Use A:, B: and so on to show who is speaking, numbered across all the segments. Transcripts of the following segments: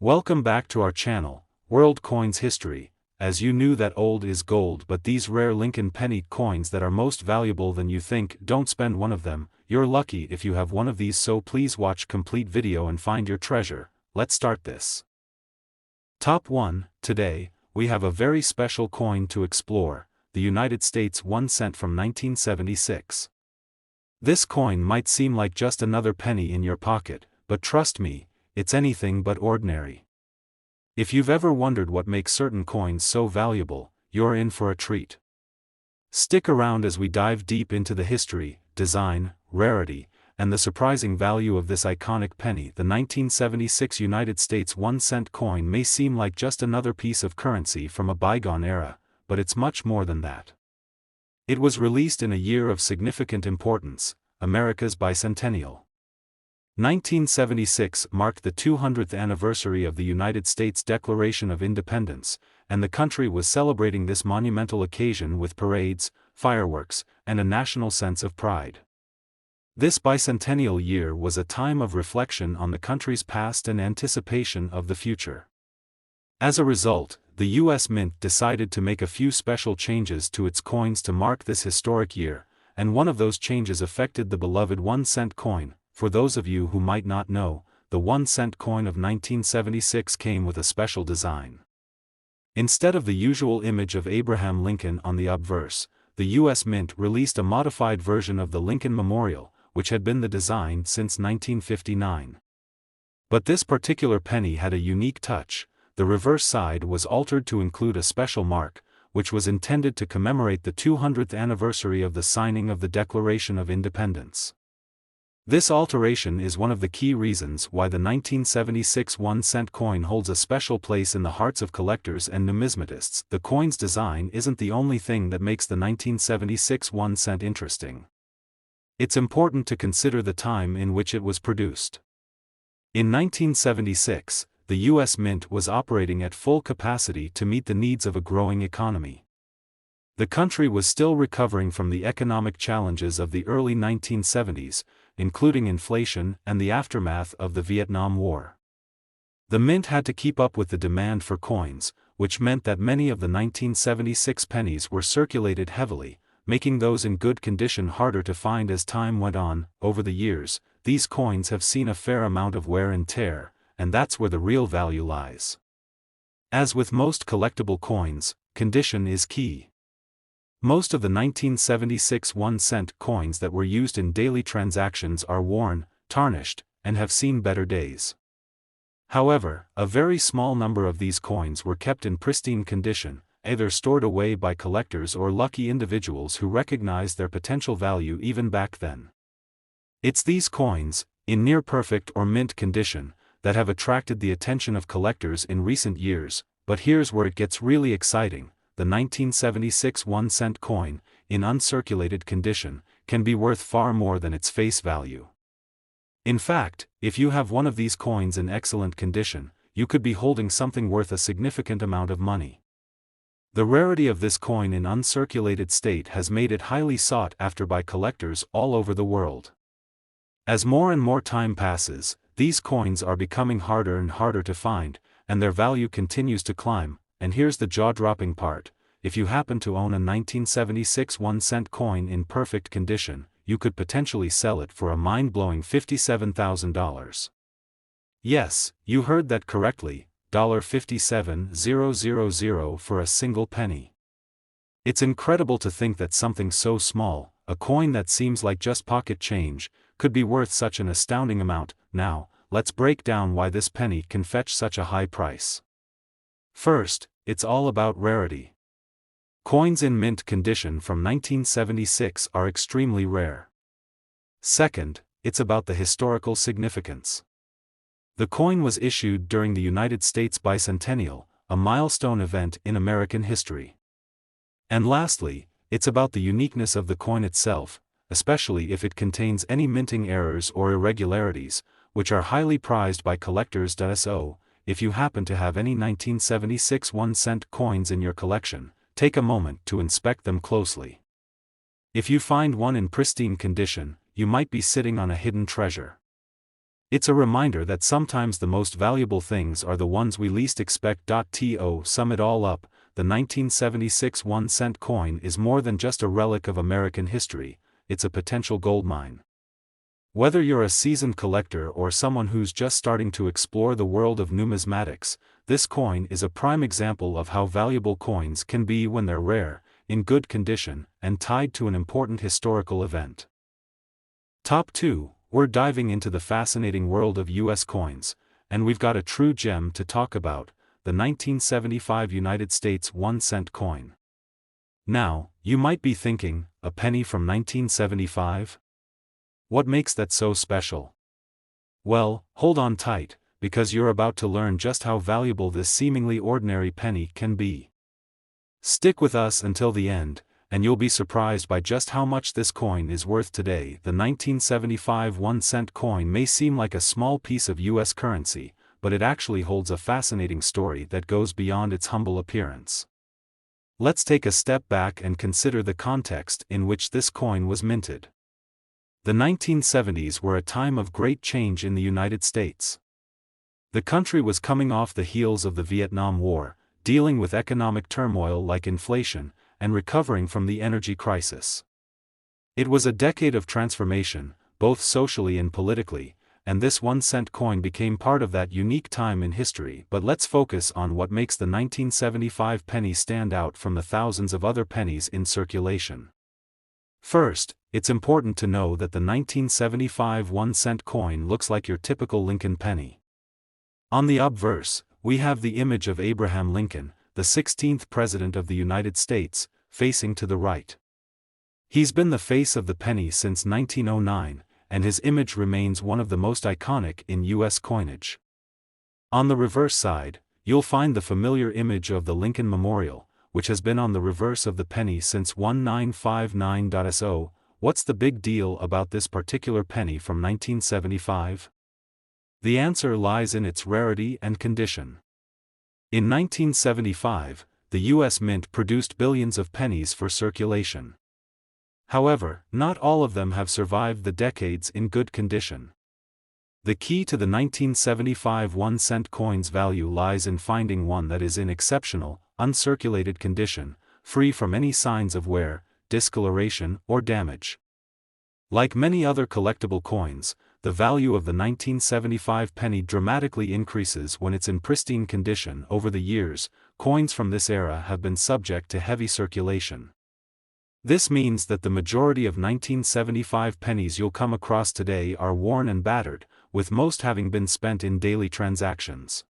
A: Welcome back to our channel, World Coins History. As you knew that old is gold, but these rare Lincoln penny coins that are most valuable than you think, don't spend one of them. You're lucky if you have one of these, so please watch complete video and find your treasure. Let's start this. Top 1. Today, we have a very special coin to explore, the United States 1 cent from 1976. This coin might seem like just another penny in your pocket, but trust me, it's anything but ordinary. If you've ever wondered what makes certain coins so valuable, you're in for a treat. Stick around as we dive deep into the history, design, rarity, and the surprising value of this iconic penny. The 1976 United States 1 cent coin may seem like just another piece of currency from a bygone era, but it's much more than that. It was released in a year of significant importance, America's Bicentennial. 1976 marked the 200th anniversary of the United States Declaration of Independence, and the country was celebrating this monumental occasion with parades, fireworks, and a national sense of pride. This bicentennial year was a time of reflection on the country's past and anticipation of the future. As a result, the U.S. Mint decided to make a few special changes to its coins to mark this historic year, and one of those changes affected the beloved 1 cent coin. For those of you who might not know, the 1 cent coin of 1976 came with a special design. Instead of the usual image of Abraham Lincoln on the obverse, the U.S. Mint released a modified version of the Lincoln Memorial, which had been the design since 1959. But this particular penny had a unique touch. The reverse side was altered to include a special mark, which was intended to commemorate the 200th anniversary of the signing of the Declaration of Independence. This alteration is one of the key reasons why the 1976 1 cent coin holds a special place in the hearts of collectors and numismatists. The coin's design isn't the only thing that makes the 1976 1 cent interesting. It's important to consider the time in which it was produced. In 1976, the U.S. Mint was operating at full capacity to meet the needs of a growing economy. The country was still recovering from the economic challenges of the early 1970s, including inflation and the aftermath of the Vietnam War. The mint had to keep up with the demand for coins, which meant that many of the 1976 pennies were circulated heavily, making those in good condition harder to find as time went on. Over the years, these coins have seen a fair amount of wear and tear, and that's where the real value lies. As with most collectible coins, condition is key. Most of the 1976 1 cent coins that were used in daily transactions are worn, tarnished, and have seen better days. However, a very small number of these coins were kept in pristine condition, either stored away by collectors or lucky individuals who recognized their potential value even back then. It's these coins, in near-perfect or mint condition, that have attracted the attention of collectors in recent years. But here's where it gets really exciting. The 1976 1 cent coin, in uncirculated condition, can be worth far more than its face value. In fact, if you have one of these coins in excellent condition, you could be holding something worth a significant amount of money. The rarity of this coin in uncirculated state has made it highly sought after by collectors all over the world. As more and more time passes, these coins are becoming harder and harder to find, and their value continues to climb. And here's the jaw-dropping part: if you happen to own a 1976 1 cent coin in perfect condition, you could potentially sell it for a mind-blowing $57,000. Yes, you heard that correctly, $57,000 for a single penny. It's incredible to think that something so small, a coin that seems like just pocket change, could be worth such an astounding amount. Now, let's break down why this penny can fetch such a high price. First, it's all about rarity. Coins in mint condition from 1976 are extremely rare. Second, it's about the historical significance. The coin was issued during the United States Bicentennial, a milestone event in American history. And lastly, it's about the uniqueness of the coin itself, especially if it contains any minting errors or irregularities, which are highly prized by collectors. So, if you happen to have any 1976 1 cent coins in your collection, take a moment to inspect them closely. If you find one in pristine condition, you might be sitting on a hidden treasure. It's a reminder that sometimes the most valuable things are the ones we least expect. To sum it all up, the 1976 1-cent coin is more than just a relic of American history, it's a potential goldmine. Whether you're a seasoned collector or someone who's just starting to explore the world of numismatics, this coin is a prime example of how valuable coins can be when they're rare, in good condition, and tied to an important historical event. Top 2, we're diving into the fascinating world of US coins, and we've got a true gem to talk about, the 1975 United States 1-cent coin. Now, you might be thinking, a penny from 1975? What makes that so special? Well, hold on tight, because you're about to learn just how valuable this seemingly ordinary penny can be. Stick with us until the end, and you'll be surprised by just how much this coin is worth today. The 1975 1-cent coin may seem like a small piece of US currency, but it actually holds a fascinating story that goes beyond its humble appearance. Let's take a step back and consider the context in which this coin was minted. The 1970s were a time of great change in the United States. The country was coming off the heels of the Vietnam War, dealing with economic turmoil like inflation, and recovering from the energy crisis. It was a decade of transformation, both socially and politically, and this 1-cent coin became part of that unique time in history. But let's focus on what makes the 1975 penny stand out from the thousands of other pennies in circulation. First, it's important to know that the 1975 1-cent coin looks like your typical Lincoln penny. On the obverse, we have the image of Abraham Lincoln, the 16th President of the United States, facing to the right. He's been the face of the penny since 1909, and his image remains one of the most iconic in U.S. coinage. On the reverse side, you'll find the familiar image of the Lincoln Memorial, which has been on the reverse of the penny since 1959. So, what's the big deal about this particular penny from 1975? The answer lies in its rarity and condition. In 1975, the U.S. Mint produced billions of pennies for circulation. However, not all of them have survived the decades in good condition. The key to the 1975 1-cent coin's value lies in finding one that is in exceptional, uncirculated condition, free from any signs of wear, discoloration, or damage. Like many other collectible coins, the value of the 1975 penny dramatically increases when it's in pristine condition. Over the years, coins from this era have been subject to heavy circulation. This means that the majority of 1975 pennies you'll come across today are worn and battered, with most having been spent in daily transactions.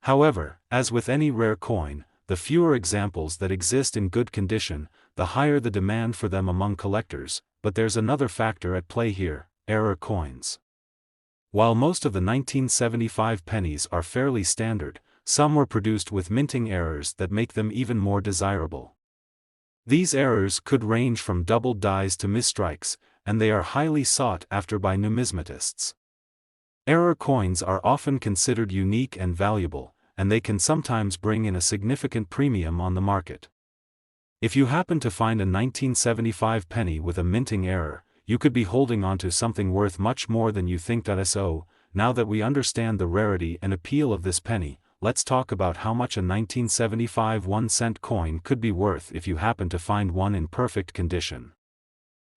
A: However, as with any rare coin, the fewer examples that exist in good condition, the higher the demand for them among collectors. But there's another factor at play here: error coins. While most of the 1975 pennies are fairly standard, some were produced with minting errors that make them even more desirable. These errors could range from doubled dies to misstrikes, and they are highly sought after by numismatists. Error coins are often considered unique and valuable, and they can sometimes bring in a significant premium on the market. If you happen to find a 1975 penny with a minting error, you could be holding onto something worth much more than you think. So, now that we understand the rarity and appeal of this penny, let's talk about how much a 1975 1-cent coin could be worth if you happen to find one in perfect condition.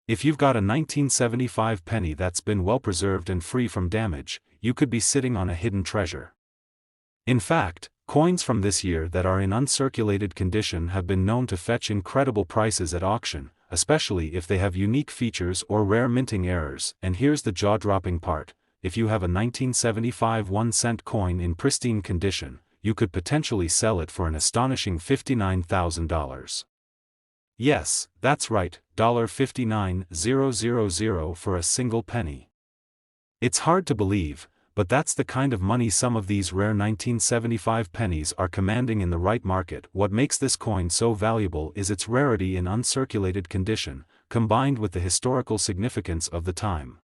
A: If you've got a 1975 penny that's been well preserved and free from damage, you could be sitting on a hidden treasure. In fact, coins from this year that are in uncirculated condition have been known to fetch incredible prices at auction, especially if they have unique features or rare minting errors. And here's the jaw-dropping part: if you have a 1975 1-cent coin in pristine condition, you could potentially sell it for an astonishing $59,000. Yes, that's right, $59,000 for a single penny. It's hard to believe, but that's the kind of money some of these rare 1975 pennies are commanding in the right market. What makes this coin so valuable is its rarity in uncirculated condition, combined with the historical significance of the time.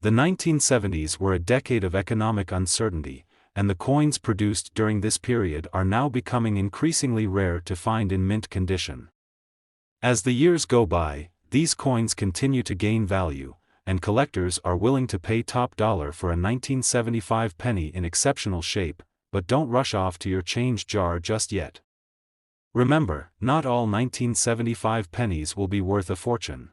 A: The 1970s were a decade of economic uncertainty, and the coins produced during this period are now becoming increasingly rare to find in mint condition. As the years go by, these coins continue to gain value, and collectors are willing to pay top dollar for a 1975 penny in exceptional shape, but don't rush off to your change jar just yet. Remember, not all 1975 pennies will be worth a fortune.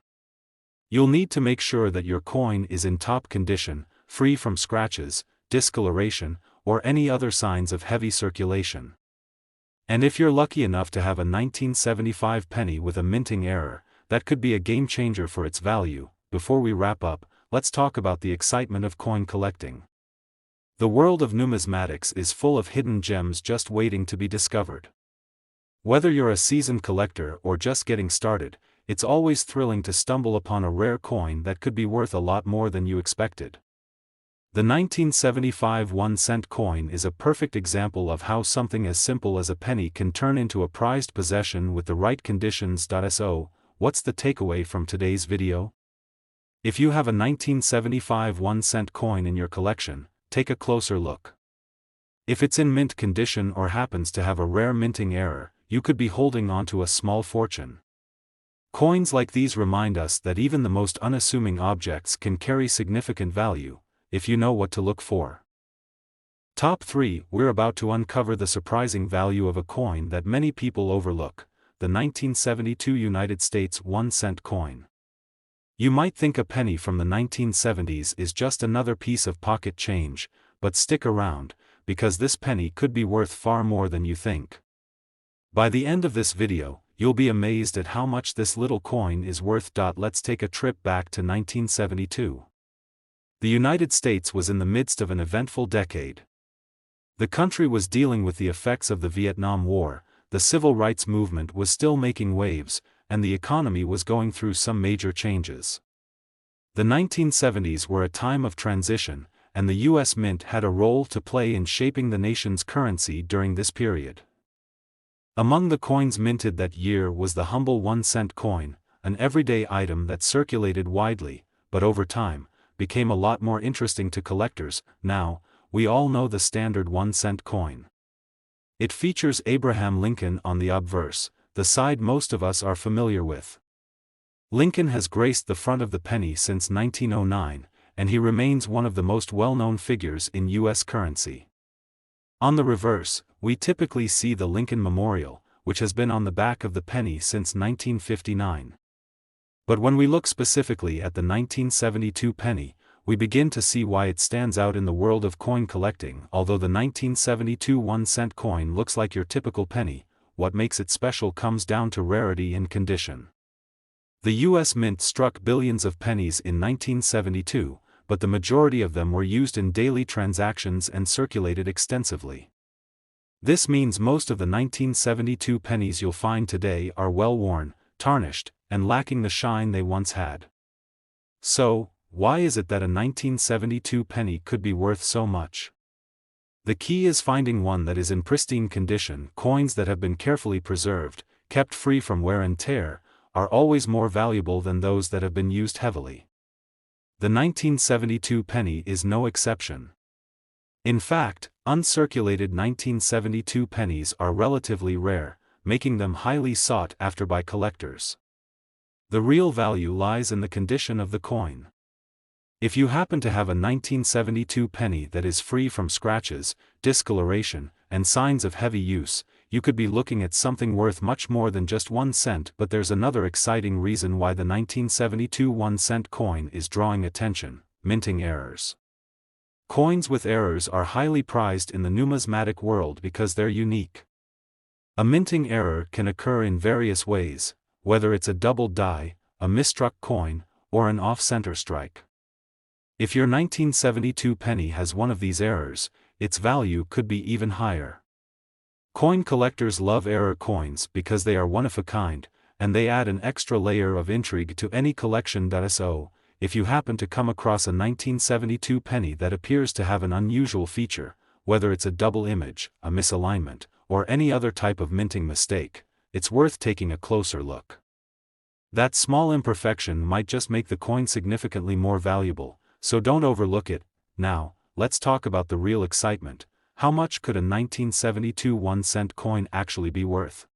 A: You'll need to make sure that your coin is in top condition, free from scratches, discoloration, or any other signs of heavy circulation. And if you're lucky enough to have a 1975 penny with a minting error, that could be a game changer for its value. Before we wrap up, let's talk about the excitement of coin collecting. The world of numismatics is full of hidden gems just waiting to be discovered. Whether you're a seasoned collector or just getting started, it's always thrilling to stumble upon a rare coin that could be worth a lot more than you expected. The 1975 1-cent coin is a perfect example of how something as simple as a penny can turn into a prized possession with the right conditions. So, what's the takeaway from today's video? If you have a 1975 1-cent coin in your collection, take a closer look. If it's in mint condition or happens to have a rare minting error, you could be holding on to a small fortune. Coins like these remind us that even the most unassuming objects can carry significant value, if you know what to look for. Top 3. We're about to uncover the surprising value of a coin that many people overlook, the 1972 United States 1-cent coin. You might think a penny from the 1970s is just another piece of pocket change, but stick around, because this penny could be worth far more than you think. By the end of this video, you'll be amazed at how much this little coin is worth. Let's take a trip back to 1972. The United States was in the midst of an eventful decade. The country was dealing with the effects of the Vietnam War, the civil rights movement was still making waves, and the economy was going through some major changes. The 1970s were a time of transition, and the U.S. Mint had a role to play in shaping the nation's currency during this period. Among the coins minted that year was the humble 1-cent coin, an everyday item that circulated widely, but over time, became a lot more interesting to collectors. Now, we all know the standard 1-cent coin. It features Abraham Lincoln on the obverse, the side most of us are familiar with. Lincoln has graced the front of the penny since 1909, and he remains one of the most well-known figures in U.S. currency. On the reverse, we typically see the Lincoln Memorial, which has been on the back of the penny since 1959. But when we look specifically at the 1972 penny, we begin to see why it stands out in the world of coin collecting. Although the 1972 1-cent coin looks like your typical penny, what makes it special comes down to rarity and condition. The U.S. Mint struck billions of pennies in 1972, but the majority of them were used in daily transactions and circulated extensively. This means most of the 1972 pennies you'll find today are well worn, tarnished, and lacking the shine they once had. So, why is it that a 1972 penny could be worth so much? The key is finding one that is in pristine condition. Coins that have been carefully preserved, kept free from wear and tear, are always more valuable than those that have been used heavily. The 1972 penny is no exception. In fact, uncirculated 1972 pennies are relatively rare, making them highly sought after by collectors. The real value lies in the condition of the coin. If you happen to have a 1972 penny that is free from scratches, discoloration, and signs of heavy use, you could be looking at something worth much more than just 1 cent. But there's another exciting reason why the 1972 1-cent coin is drawing attention: minting errors. Coins with errors are highly prized in the numismatic world because they're unique. A minting error can occur in various ways, whether it's a double die, a misstruck coin, or an off-center strike. If your 1972 penny has one of these errors, its value could be even higher. Coin collectors love error coins because they are one of a kind, and they add an extra layer of intrigue to any collection. So, if you happen to come across a 1972 penny that appears to have an unusual feature, whether it's a double image, a misalignment, or any other type of minting mistake, it's worth taking a closer look. That small imperfection might just make the coin significantly more valuable, so don't overlook it. Now, let's talk about the real excitement. How much could a 1972 1-cent coin actually be worth?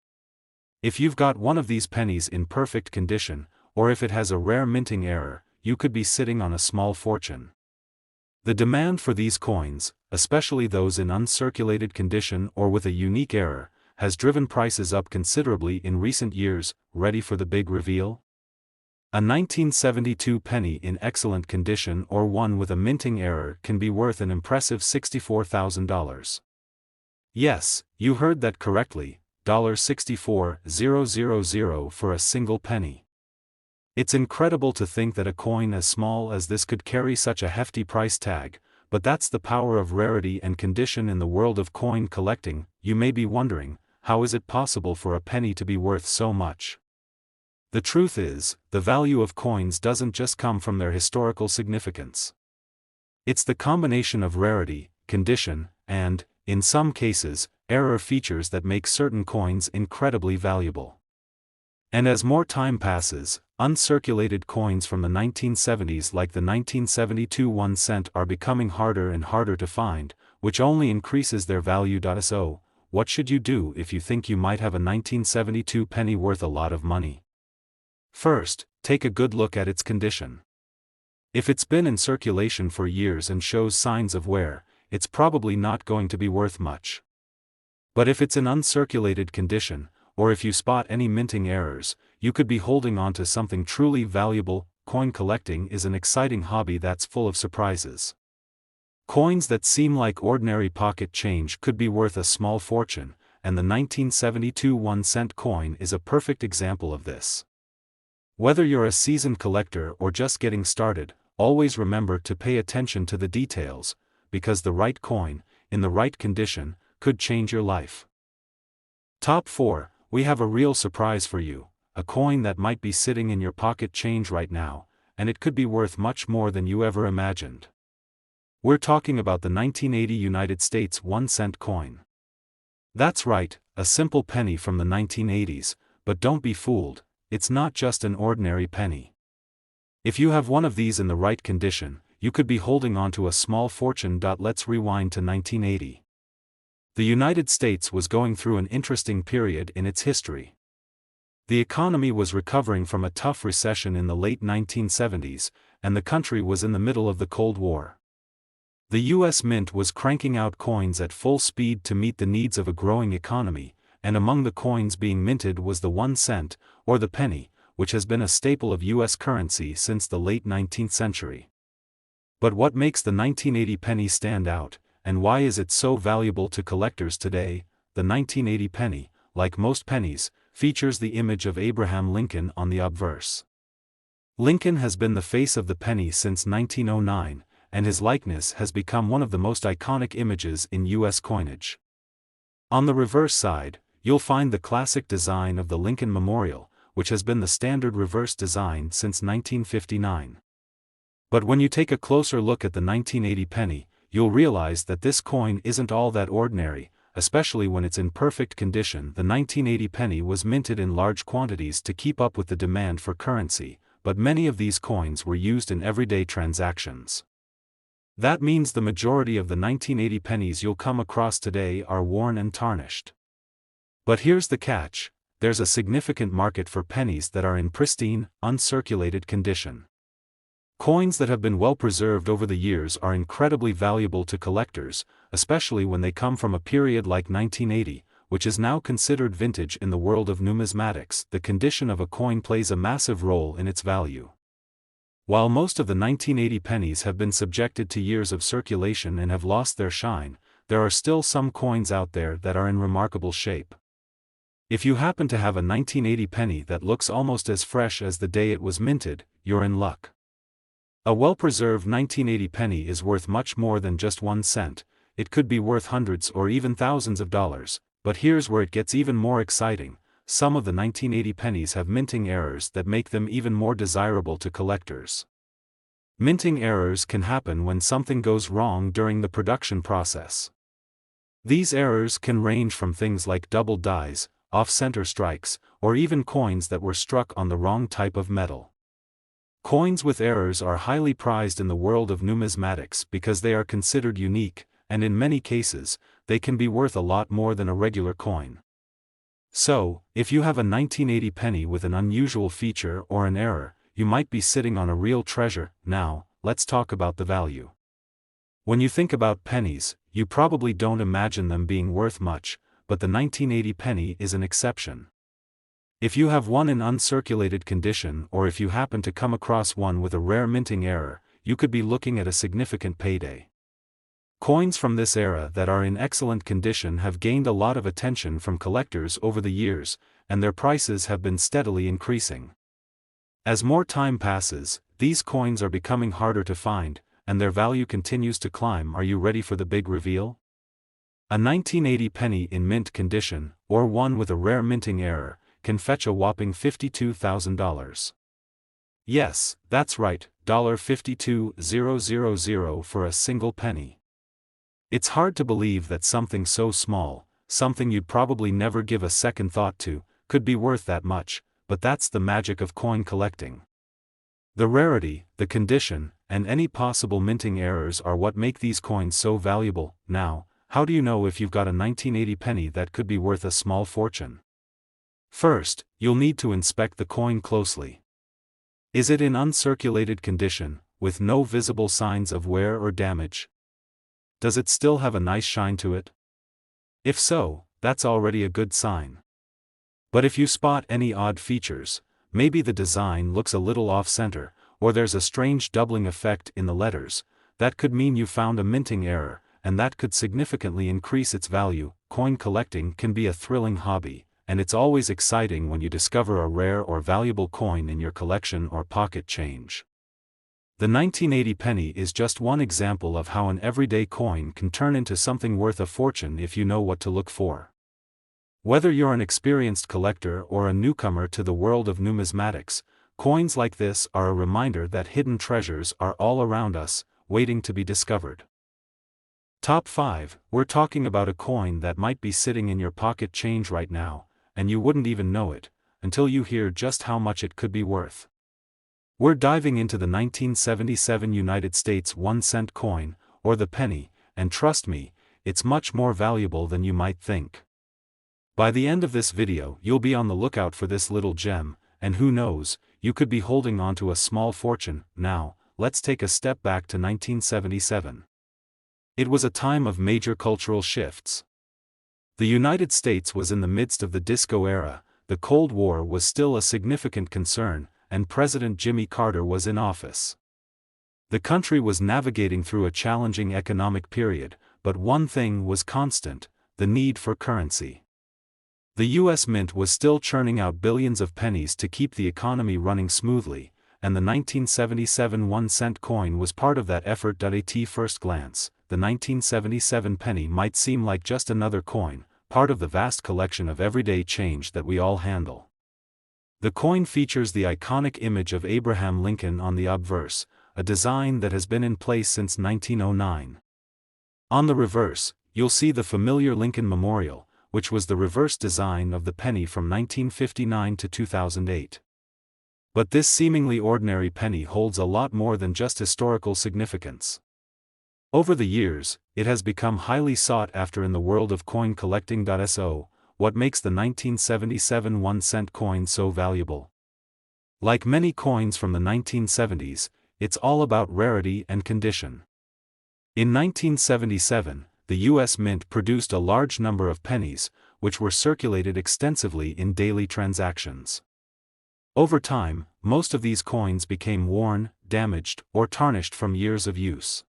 A: If you've got one of these pennies in perfect condition, or if it has a rare minting error, you could be sitting on a small fortune. The demand for these coins, especially those in uncirculated condition or with a unique error, has driven prices up considerably in recent years. Ready for the big reveal? A 1972 penny in excellent condition or one with a minting error can be worth an impressive $64,000. Yes, you heard that correctly, $64,000 for a single penny. It's incredible to think that a coin as small as this could carry such a hefty price tag, but that's the power of rarity and condition in the world of coin collecting. You may be wondering, how is it possible for a penny to be worth so much? The truth is, the value of coins doesn't just come from their historical significance. It's the combination of rarity, condition, and, in some cases, error features that make certain coins incredibly valuable. And as more time passes, uncirculated coins from the 1970s like the 1972 1 cent are becoming harder and harder to find, which only increases their value. So, what should you do if you think you might have a 1972 penny worth a lot of money? First, take a good look at its condition. If it's been in circulation for years and shows signs of wear, it's probably not going to be worth much. But if it's in uncirculated condition, or if you spot any minting errors, you could be holding on to something truly valuable. Coin collecting is an exciting hobby that's full of surprises. Coins that seem like ordinary pocket change could be worth a small fortune, and the 1972 1 cent coin is a perfect example of this. Whether you're a seasoned collector or just getting started, always remember to pay attention to the details, because the right coin, in the right condition, could change your life. Top 4. We have a real surprise for you, a coin that might be sitting in your pocket change right now, and it could be worth much more than you ever imagined. We're talking about the 1980 United States 1 cent coin. That's right, a simple penny from the 1980s, but don't be fooled, it's not just an ordinary penny. If you have one of these in the right condition, you could be holding on to a small fortune. Let's rewind to 1980. The United States was going through an interesting period in its history. The economy was recovering from a tough recession in the late 1970s, and the country was in the middle of the Cold War. The U.S. Mint was cranking out coins at full speed to meet the needs of a growing economy, and among the coins being minted was the 1 cent, or the penny, which has been a staple of U.S. currency since the late 19th century. But what makes the 1980 penny stand out, and why is it so valuable to collectors today? The 1980 penny, like most pennies, features the image of Abraham Lincoln on the obverse. Lincoln has been the face of the penny since 1909, and his likeness has become one of the most iconic images in U.S. coinage. On the reverse side, you'll find the classic design of the Lincoln Memorial, which has been the standard reverse design since 1959. But when you take a closer look at the 1980 penny, you'll realize that this coin isn't all that ordinary, especially when it's in perfect condition. The 1980 penny was minted in large quantities to keep up with the demand for currency, but many of these coins were used in everyday transactions. That means the majority of the 1980 pennies you'll come across today are worn and tarnished. But here's the catch, there's a significant market for pennies that are in pristine, uncirculated condition. Coins that have been well preserved over the years are incredibly valuable to collectors, especially when they come from a period like 1980, which is now considered vintage in the world of numismatics. The condition of a coin plays a massive role in its value. While most of the 1980 pennies have been subjected to years of circulation and have lost their shine, there are still some coins out there that are in remarkable shape. If you happen to have a 1980 penny that looks almost as fresh as the day it was minted, you're in luck. A well-preserved 1980 penny is worth much more than just 1 cent, it could be worth hundreds or even thousands of dollars, but here's where it gets even more exciting. Some of the 1980 pennies have minting errors that make them even more desirable to collectors. Minting errors can happen when something goes wrong during the production process. These errors can range from things like double dies, off-center strikes, or even coins that were struck on the wrong type of metal. Coins with errors are highly prized in the world of numismatics because they are considered unique, and in many cases, they can be worth a lot more than a regular coin. So, if you have a 1980 penny with an unusual feature or an error, you might be sitting on a real treasure. Now, let's talk about the value. When you think about pennies, you probably don't imagine them being worth much, but the 1980 penny is an exception. If you have one in uncirculated condition, or if you happen to come across one with a rare minting error, you could be looking at a significant payday. Coins from this era that are in excellent condition have gained a lot of attention from collectors over the years, and their prices have been steadily increasing. As more time passes, these coins are becoming harder to find, and their value continues to climb. Are you ready for the big reveal? A 1980 penny in mint condition, or one with a rare minting error, can fetch a whopping $52,000. Yes, that's right, $52,000 for a single penny. It's hard to believe that something so small, something you'd probably never give a second thought to, could be worth that much, but that's the magic of coin collecting. The rarity, the condition, and any possible minting errors are what make these coins so valuable. Now, how do you know if you've got a 1980 penny that could be worth a small fortune? First, you'll need to inspect the coin closely. Is it in uncirculated condition, with no visible signs of wear or damage? Does it still have a nice shine to it? If so, that's already a good sign. But if you spot any odd features, maybe the design looks a little off-center, or there's a strange doubling effect in the letters, that could mean you found a minting error, and that could significantly increase its value. Coin collecting can be a thrilling hobby, and it's always exciting when you discover a rare or valuable coin in your collection or pocket change. The 1980 penny is just one example of how an everyday coin can turn into something worth a fortune if you know what to look for. Whether you're an experienced collector or a newcomer to the world of numismatics, coins like this are a reminder that hidden treasures are all around us, waiting to be discovered. Top 5, we're talking about a coin that might be sitting in your pocket change right now, and you wouldn't even know it, until you hear just how much it could be worth. We're diving into the 1977 United States 1-cent coin, or the penny, and trust me, it's much more valuable than you might think. By the end of this video, you'll be on the lookout for this little gem, and who knows, you could be holding onto a small fortune. Now, let's take a step back to 1977. It was a time of major cultural shifts. The United States was in the midst of the disco era, the Cold War was still a significant concern, and President Jimmy Carter was in office. The country was navigating through a challenging economic period, but one thing was constant: the need for currency. The U.S. Mint was still churning out billions of pennies to keep the economy running smoothly, and the 1977 1-cent coin was part of that effort. At first glance, the 1977 penny might seem like just another coin, part of the vast collection of everyday change that we all handle. The coin features the iconic image of Abraham Lincoln on the obverse, a design that has been in place since 1909. On the reverse, you'll see the familiar Lincoln Memorial, which was the reverse design of the penny from 1959 to 2008. But this seemingly ordinary penny holds a lot more than just historical significance. Over the years, it has become highly sought after in the world of coin collecting. So, what makes the 1977 1-cent coin so valuable? Like many coins from the 1970s, it's all about rarity and condition. In 1977, the U.S. Mint produced a large number of pennies, which were circulated extensively in daily transactions. Over time, most of these coins became worn, damaged, or tarnished from years of use.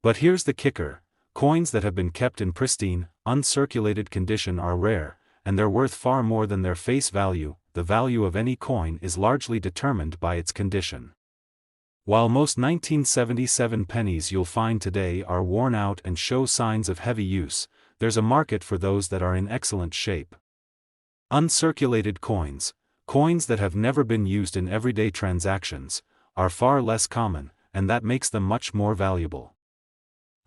A: But here's the kicker: coins that have been kept in pristine, uncirculated condition are rare, and they're worth far more than their face value. The value of any coin is largely determined by its condition. While most 1977 pennies you'll find today are worn out and show signs of heavy use, there's a market for those that are in excellent shape. Uncirculated coins, coins that have never been used in everyday transactions, are far less common, and that makes them much more valuable.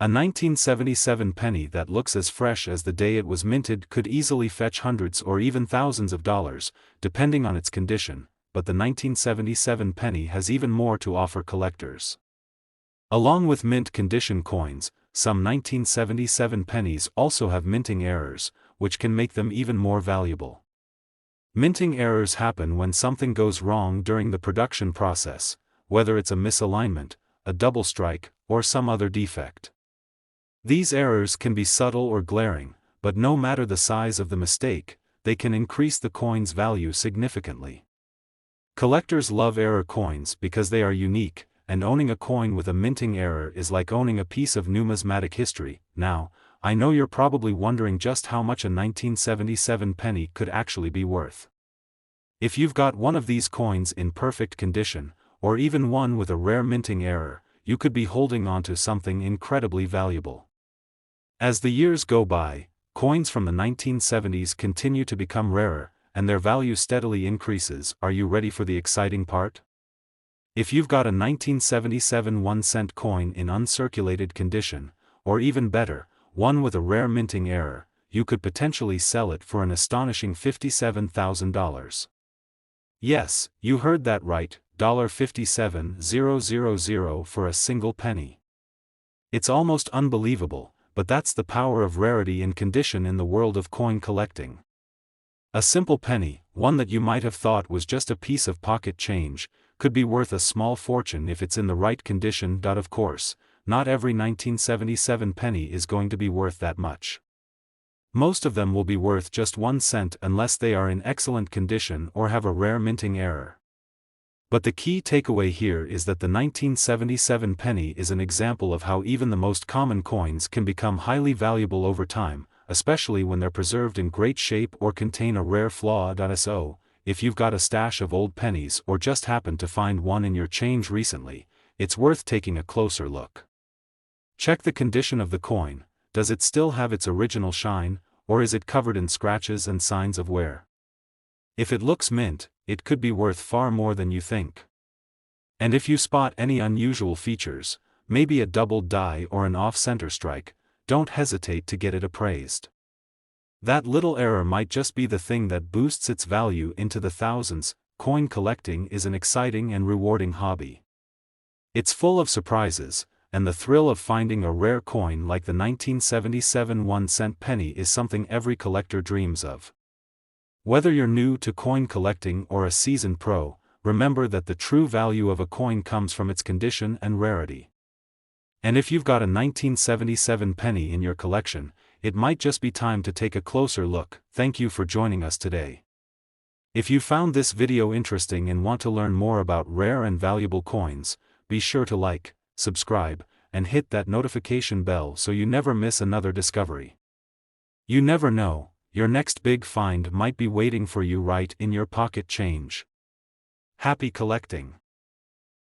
A: A 1977 penny that looks as fresh as the day it was minted could easily fetch hundreds or even thousands of dollars, depending on its condition, but the 1977 penny has even more to offer collectors. Along with mint condition coins, some 1977 pennies also have minting errors, which can make them even more valuable. Minting errors happen when something goes wrong during the production process, whether it's a misalignment, a double strike, or some other defect. These errors can be subtle or glaring, but no matter the size of the mistake, they can increase the coin's value significantly. Collectors love error coins because they are unique, and owning a coin with a minting error is like owning a piece of numismatic history. Now, I know you're probably wondering just how much a 1977 penny could actually be worth. If you've got one of these coins in perfect condition, or even one with a rare minting error, you could be holding onto something incredibly valuable. As the years go by, coins from the 1970s continue to become rarer, and their value steadily increases. Are you ready for the exciting part? If you've got a 1977 1-cent coin in uncirculated condition, or even better, one with a rare minting error, you could potentially sell it for an astonishing $57,000. Yes, you heard that right, $57,000 for a single penny. It's almost unbelievable, but that's the power of rarity and condition in the world of coin collecting. A simple penny, one that you might have thought was just a piece of pocket change, could be worth a small fortune if it's in the right condition. Of course, not every 1977 penny is going to be worth that much. Most of them will be worth just 1 cent unless they are in excellent condition or have a rare minting error. But the key takeaway here is that the 1977 penny is an example of how even the most common coins can become highly valuable over time, especially when they're preserved in great shape or contain a rare flaw. So, if you've got a stash of old pennies or just happened to find one in your change recently, it's worth taking a closer look. Check the condition of the coin. Does it still have its original shine, or is it covered in scratches and signs of wear? If it looks mint, it could be worth far more than you think. And if you spot any unusual features, maybe a doubled die or an off-center strike, don't hesitate to get it appraised. That little error might just be the thing that boosts its value into the thousands. Coin collecting is an exciting and rewarding hobby. It's full of surprises, and the thrill of finding a rare coin like the 1977 1-cent penny is something every collector dreams of. Whether you're new to coin collecting or a seasoned pro, remember that the true value of a coin comes from its condition and rarity. And if you've got a 1977 penny in your collection, it might just be time to take a closer look. Thank you for joining us today. If you found this video interesting and want to learn more about rare and valuable coins, be sure to like, subscribe, and hit that notification bell so you never miss another discovery. You never know, your next big find might be waiting for you right in your pocket change. Happy collecting!